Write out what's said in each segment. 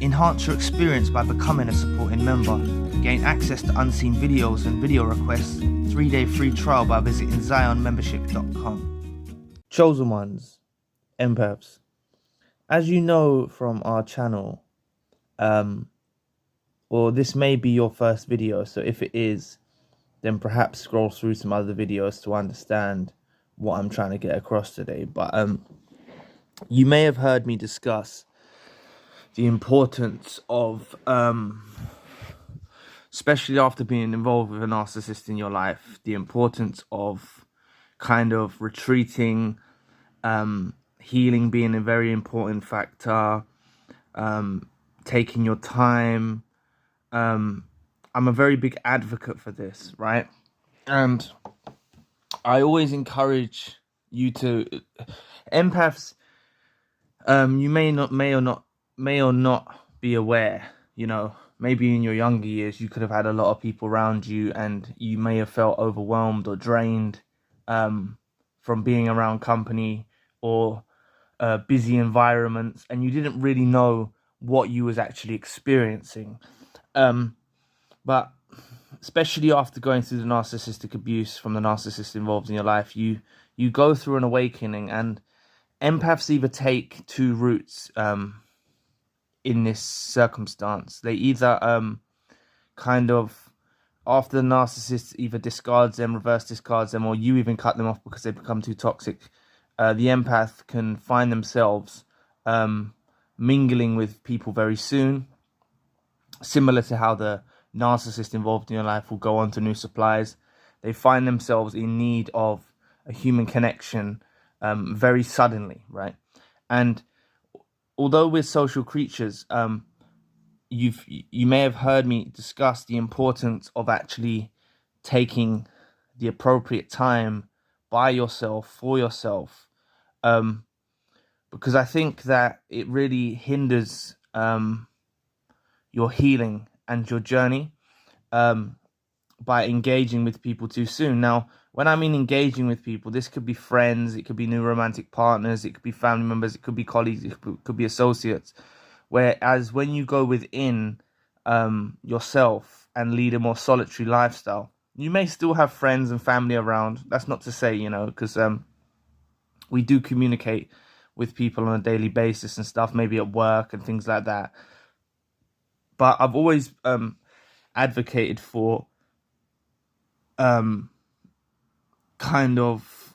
Enhance your experience by becoming a supporting member. Gain access to unseen videos and video requests. 3-day free trial by visiting zionmembership.com. Chosen ones, Empaths. As you know from our channel, or this may be your first video, so if it is, then perhaps scroll through some other videos to understand what I'm trying to get across today. But you may have heard me discuss the importance of, especially after being involved with a narcissist in your life, the importance of kind of retreating, healing being a very important factor, taking your time. I'm a very big advocate for this, right? And I always encourage you to, empaths, you may or not be aware, you know, maybe in your younger years you could have had a lot of people around you and you may have felt overwhelmed or drained from being around company or busy environments, and you didn't really know what you was actually experiencing. But especially after going through the narcissistic abuse from the narcissist involved in your life, you go through an awakening, and empaths either take two routes in this circumstance. They either kind of, after the narcissist either discards them, reverse discards them, or you even cut them off because they become too toxic, the empath can find themselves mingling with people very soon, similar to how the narcissist involved in your life will go on to new supplies. They find themselves in need of a human connection very suddenly, right? And although we're social creatures, you may have heard me discuss the importance of actually taking the appropriate time by yourself, for yourself, because I think that it really hinders your healing and your journey by engaging with people too soon. Now, when I mean engaging with people, this could be friends, it could be new romantic partners, it could be family members, it could be colleagues, it could be associates. Whereas when you go within yourself and lead a more solitary lifestyle, you may still have friends and family around. That's not to say, you know, because we do communicate with people on a daily basis and stuff, maybe at work and things like that. But I've always advocated for kind of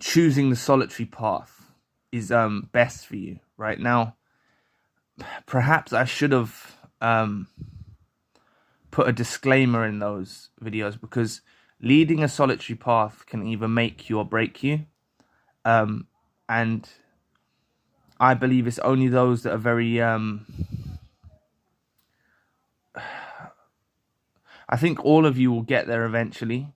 choosing the solitary path is best for you right now. Perhaps I should have put a disclaimer in those videos, because leading a solitary path can either make you or break you, and I believe it's only those that are very I think all of you will get there eventually,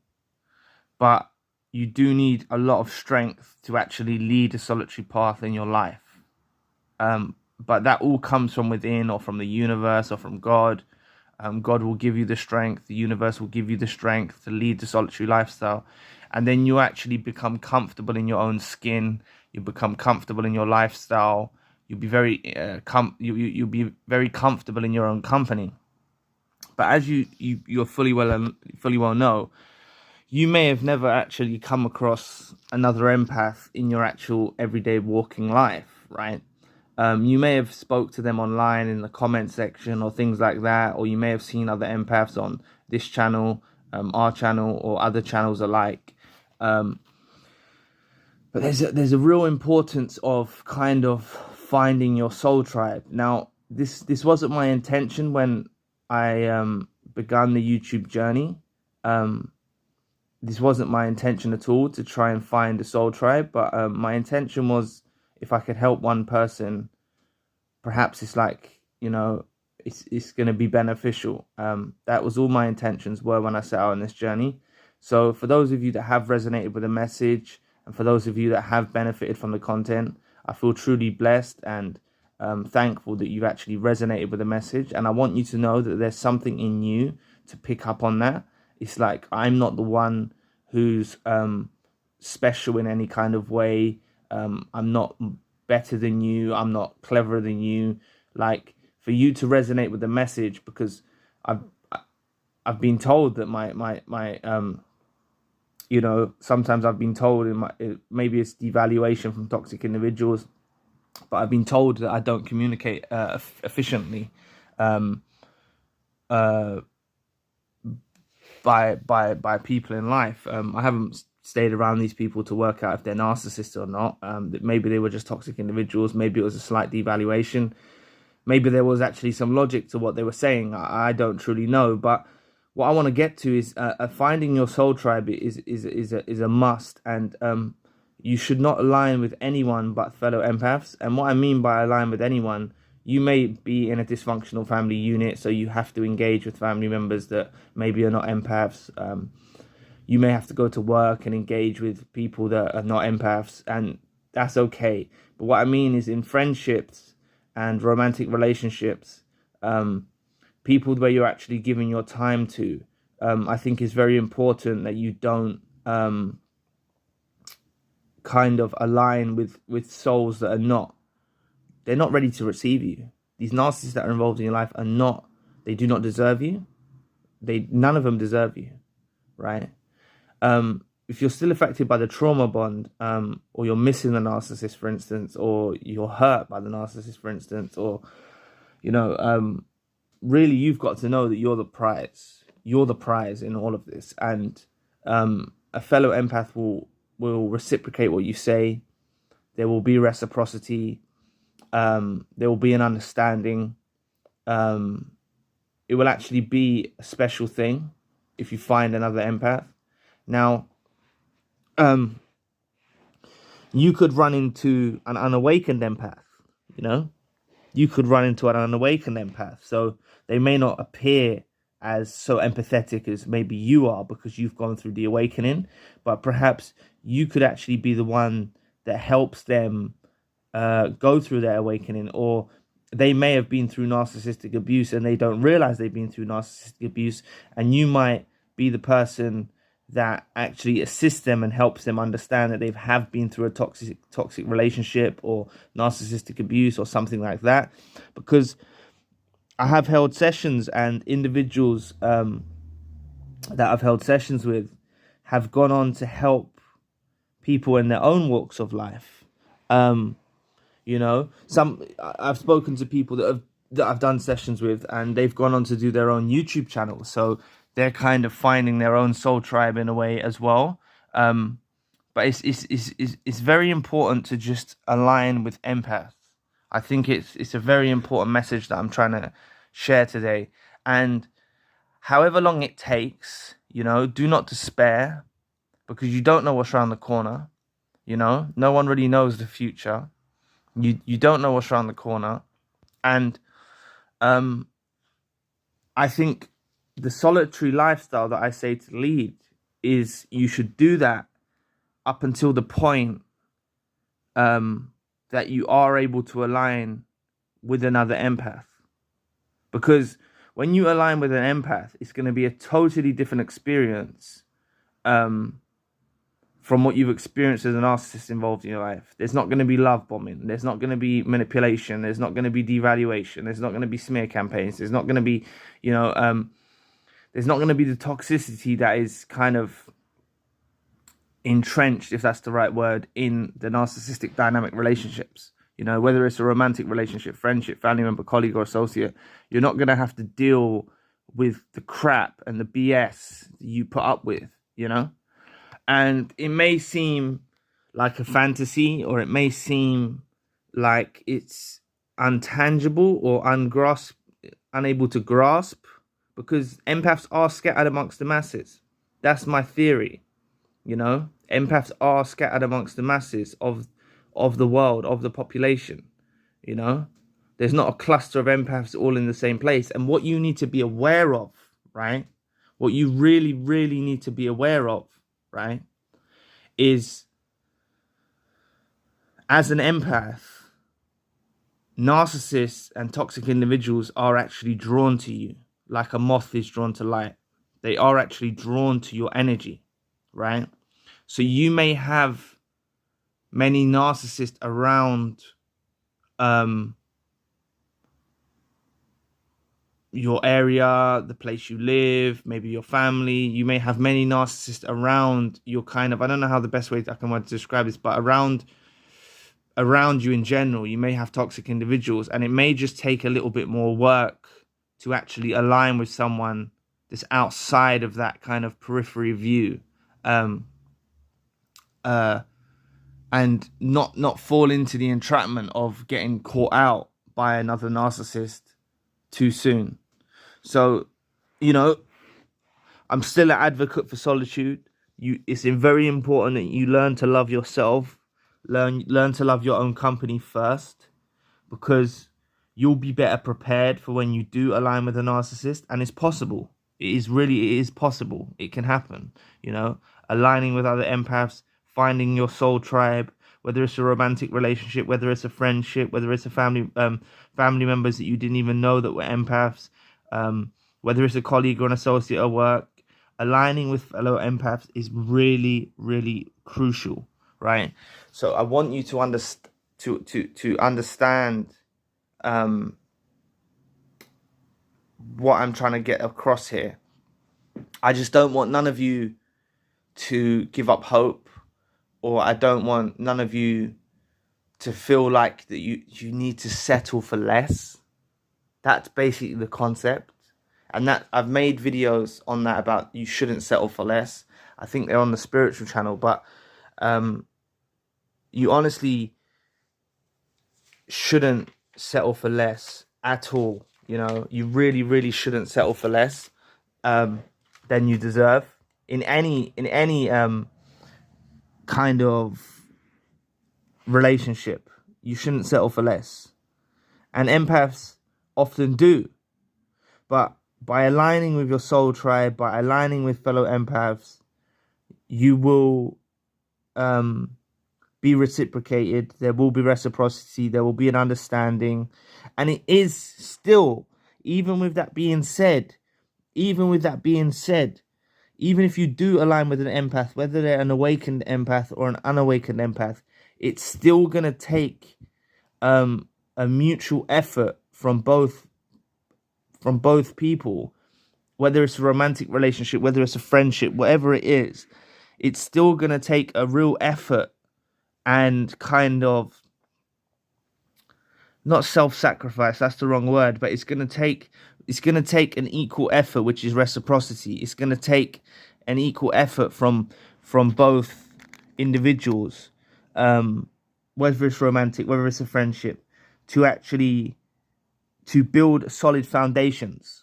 but you do need a lot of strength to actually lead a solitary path in your life. But that all comes from within, or from the universe, or from God. God will give you the strength, the universe will give you the strength to lead the solitary lifestyle. And then you actually become comfortable in your own skin, you become comfortable in your lifestyle, you'll be very you'll be very comfortable in your own company. But as you're fully well know, you may have never actually come across another empath in your actual everyday walking life, right? You may have spoke to them online in the comment section or things like that, or you may have seen other empaths on this channel, our channel, or other channels alike. But there's a real importance of kind of finding your soul tribe. Now, this wasn't my intention when I began the YouTube journey. This wasn't my intention at all to try and find a soul tribe, but my intention was, if I could help one person, perhaps it's like, you know, it's going to be beneficial. That was all my intentions were when I set out on this journey. So for those of you that have resonated with the message, and for those of you that have benefited from the content, I feel truly blessed and thankful that you've actually resonated with the message. And I want you to know that there's something in you to pick up on that. It's like, I'm not the one who's special in any kind of way. I'm not better than you. I'm not cleverer than you. Like, for you to resonate with the message, because I've been told that my you know, sometimes I've been told maybe it's devaluation from toxic individuals, but I've been told that I don't communicate efficiently by people in life. I haven't stayed around these people to work out if they're narcissists or not. Maybe they were just toxic individuals. Maybe it was a slight devaluation. Maybe there was actually some logic to what they were saying. I don't truly know. But what I want to get to is finding your soul tribe is a must. And you should not align with anyone but fellow empaths. And what I mean by align with anyone, you may be in a dysfunctional family unit, so you have to engage with family members that maybe are not empaths. You may have to go to work and engage with people that are not empaths, and that's okay. But what I mean is in friendships and romantic relationships, people where you're actually giving your time to, I think it's very important that you don't kind of align with souls that are not. They're not ready to receive you. These narcissists that are involved in your life are not. They do not deserve you. None of them deserve you, right? If you're still affected by the trauma bond, or you're missing the narcissist, for instance, or you're hurt by the narcissist, for instance, or, you know, really you've got to know that you're the prize. You're the prize in all of this. And a fellow empath will reciprocate what you say. There will be reciprocity. There will be an understanding. It will actually be a special thing if you find another empath. Now, you could run into an unawakened empath, you know? You could run into an unawakened empath. So they may not appear as so empathetic as maybe you are because you've gone through the awakening, but perhaps you could actually be the one that helps them go through their awakening. Or they may have been through narcissistic abuse and they don't realize they've been through narcissistic abuse, and you might be the person that actually assists them and helps them understand that they have been through a toxic relationship or narcissistic abuse or something like that. Because I have held sessions, and individuals that I've held sessions with have gone on to help people in their own walks of life. You know, I've spoken to people that I've done sessions with, and they've gone on to do their own YouTube channels. So they're kind of finding their own soul tribe in a way as well. But it's very important to just align with empaths. I think it's a very important message that I'm trying to share today. And however long it takes, you know, do not despair, because you don't know what's around the corner. You know, no one really knows the future. You don't know what's around the corner. And I think the solitary lifestyle that I say to lead is you should do that up until the point that you are able to align with another empath. Because when you align with an empath, it's going to be a totally different experience from what you've experienced as a narcissist involved in your life. There's not going to be love bombing. There's not going to be manipulation. There's not going to be devaluation. There's not going to be smear campaigns. There's not going to be, you know, there's not going to be the toxicity that is kind of entrenched, if that's the right word, in the narcissistic dynamic relationships. You know, whether it's a romantic relationship, friendship, family member, colleague, or associate, you're not going to have to deal with the crap and the BS you put up with, you know? And it may seem like a fantasy, or it may seem like it's untangible or unable to grasp, because empaths are scattered amongst the masses. That's my theory. You know, empaths are scattered amongst the masses of the world, of the population. You know, there's not a cluster of empaths all in the same place. And what you need to be aware of, right? What you really, really need to be aware of, right, is as an empath, narcissists and toxic individuals are actually drawn to you like a moth is drawn to light. They are actually drawn to your energy, right? So you may have many narcissists around your area, the place you live, maybe your family. You may have many narcissists around your kind of, I don't know how the best way I can want to describe this, but around you in general, you may have toxic individuals, and it may just take a little bit more work to actually align with someone that's outside of that kind of periphery view, and not fall into the entrapment of getting caught out by another narcissist too soon. So, I'm still an advocate for solitude. It's very important that you learn to love yourself, learn to love your own company first, because you'll be better prepared for when you do align with a narcissist. And it's possible. It is possible. It can happen. Aligning with other empaths, finding your soul tribe, whether it's a romantic relationship, whether it's a friendship, whether it's a family members that you didn't even know that were empaths, whether it's a colleague or an associate at work. Aligning with fellow empaths is really, really crucial, right? So I want you to understand what I'm trying to get across here. I just don't want none of you to give up hope, or I don't want none of you to feel like that you need to settle for less. That's basically the concept. And that I've made videos on that about you shouldn't settle for less. I think they're on the spiritual channel, but you honestly shouldn't settle for less at all. You really, really shouldn't settle for less than you deserve in any kind of relationship. You shouldn't settle for less, and empaths often do. But by aligning with your soul tribe, by aligning with fellow empaths, you will be reciprocated. There will be reciprocity. There will be an understanding. And it is still, even with that being said, even if you do align with an empath, whether they're an awakened empath or an unawakened empath, it's still going to take a mutual effort from both people, whether it's a romantic relationship, whether it's a friendship, whatever it is. It's still going to take a real effort and kind of, not self-sacrifice, that's the wrong word, but it's going to take an equal effort, which is reciprocity. It's going to take an equal effort from both individuals, whether it's romantic, whether it's a friendship, to build solid foundations,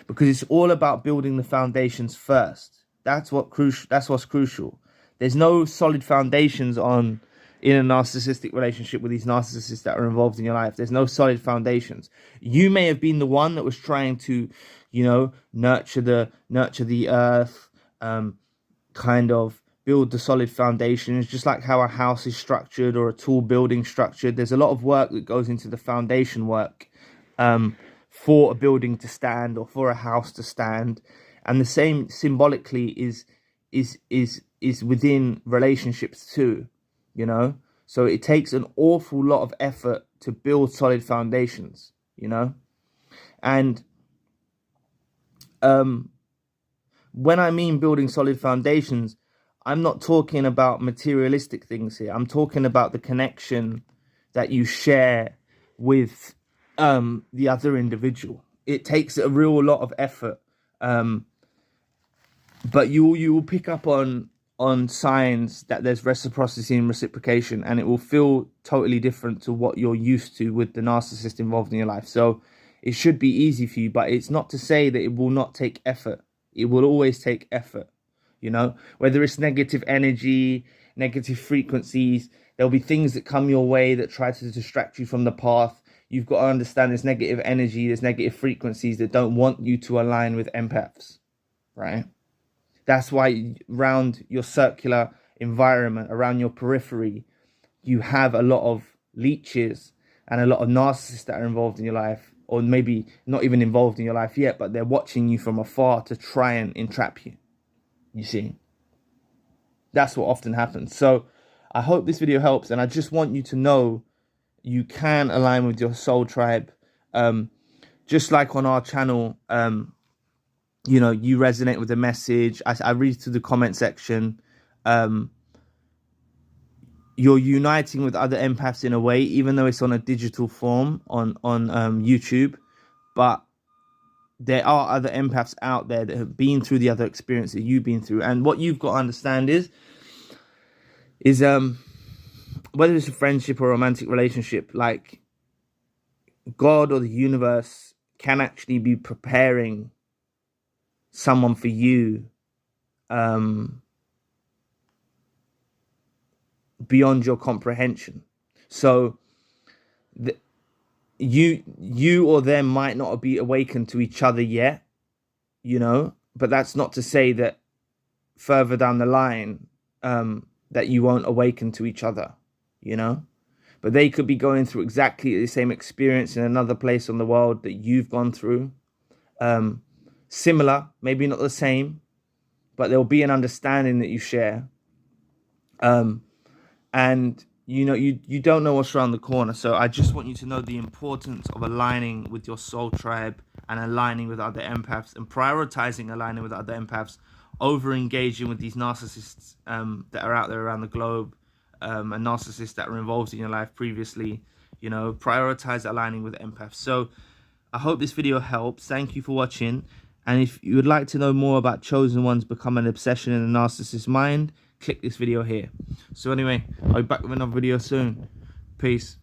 because it's all about building the foundations first. That's what's crucial. There's no solid foundations in a narcissistic relationship with these narcissists that are involved in your life. There's no solid foundations. You may have been the one that was trying to, nurture the earth, kind of build the solid foundations, just like how a house is structured or a tall building structured. There's a lot of work that goes into the foundation work for a building to stand or for a house to stand. And the same symbolically is within relationships too, so it takes an awful lot of effort to build solid foundations, and when I mean building solid foundations, I'm not talking about materialistic things here. I'm talking about the connection that you share with the other individual. It takes a real lot of effort, but you will pick up on signs that there's reciprocity and reciprocation, and it will feel totally different to what you're used to with the narcissist involved in your life. So it should be easy for you, but it's not to say that it will not take effort. It will always take effort, whether it's negative energy, negative frequencies. There'll be things that come your way that try to distract you from the path. You've got to understand there's negative energy, there's negative frequencies that don't want you to align with empaths, right? That's why around your circular environment, around your periphery, you have a lot of leeches and a lot of narcissists that are involved in your life, or maybe not even involved in your life yet, but they're watching you from afar to try and entrap you. You see? That's what often happens. So I hope this video helps, and I just want you to know you can align with your soul tribe. Just like on our channel, you know, you resonate with the message. I read through the comment section. You're uniting with other empaths in a way, even though it's on a digital form on YouTube. But there are other empaths out there that have been through the other experience that you've been through. And what you've got to understand is whether it's a friendship or a romantic relationship, like God or the universe can actually be preparing someone for you beyond your comprehension. So you or them might not be awakened to each other yet, you know, but that's not to say that further down the line that you won't awaken to each other, you know. But they could be going through exactly the same experience in another place on the world that you've gone through. Similar, maybe not the same, but there'll be an understanding that you share. And you know, you don't know what's around the corner. So I just want you to know the importance of aligning with your soul tribe and aligning with other empaths, and prioritizing aligning with other empaths over engaging with these narcissists that are out there around the globe, and narcissists that were involved in your life previously. You know, prioritize aligning with empaths. So I hope this video helps. Thank you for watching. And if you would like to know more about chosen ones become an obsession in the narcissist mind, click this video here. So anyway, I'll be back with another video soon. Peace.